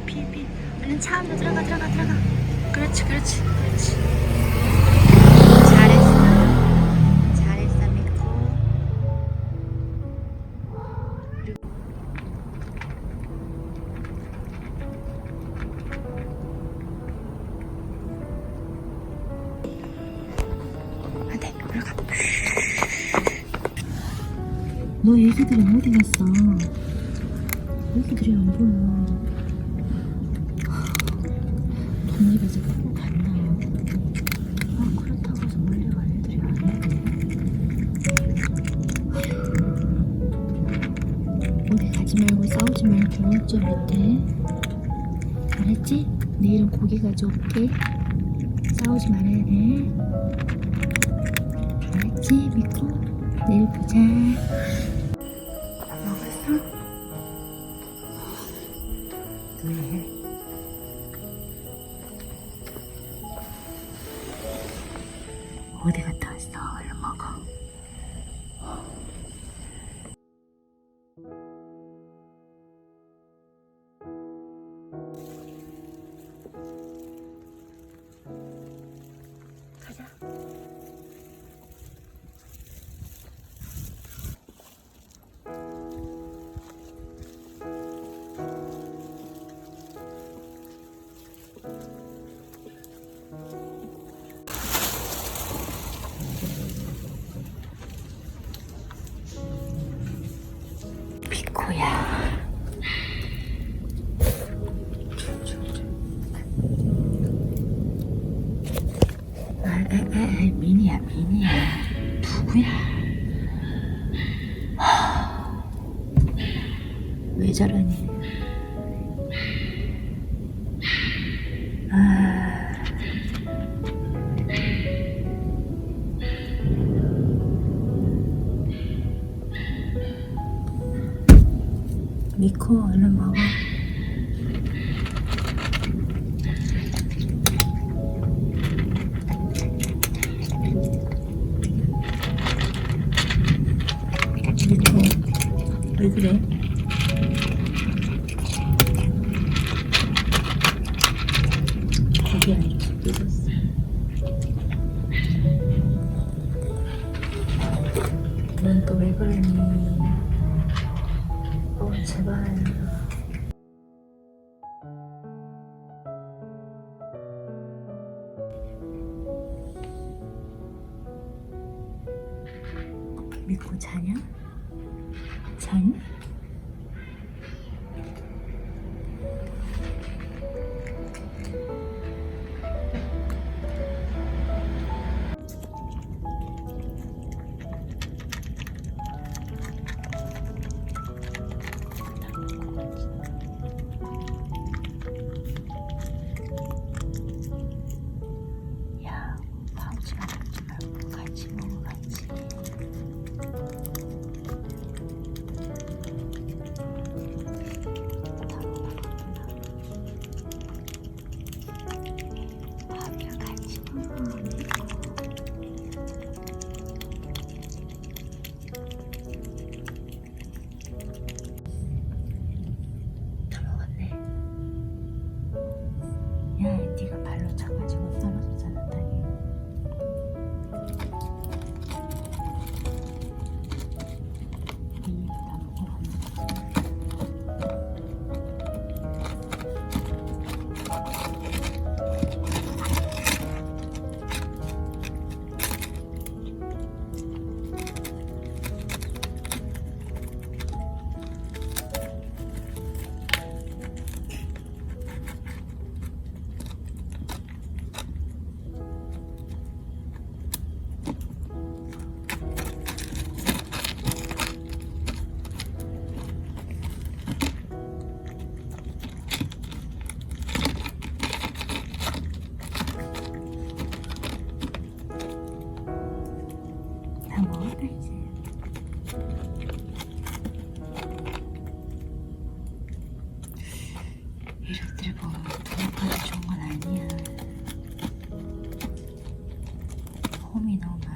피해. 얼른 차 안으로 들어가. 그렇지. 잘했어 미코. 그리고 안돼 올라가. 너 애기들은 어디 갔어? 애기들이 안 보여. 독립에서 끌고 갔나? 그렇다고 해서 멀리 갈 애들이 아니야. 어디 가지 말고 싸우지 말고 옷 좀 입대. 알았지? 내일은 고기 가져올게. 싸우지 말아야 돼. 알았지 미코? 내일 보자. 먹었어? 왜? 어디 갔다 왔어? 얼른 먹어. 가자. 미코야. 미니야. 누구야? 왜 저러니? 미코 얼른 먹어. 미코 왜 그래? 고기 안 익었어. 넌 또 왜 그러니? 제발. 미코 자냐? 자니? 네가 발로 차가지고 떨어졌잖아, 땅에. 이 다 먹고 다 먹었다 이제. 이렇게 보면 배고파도 좋은 건 아니야. 홈이 너무 많아.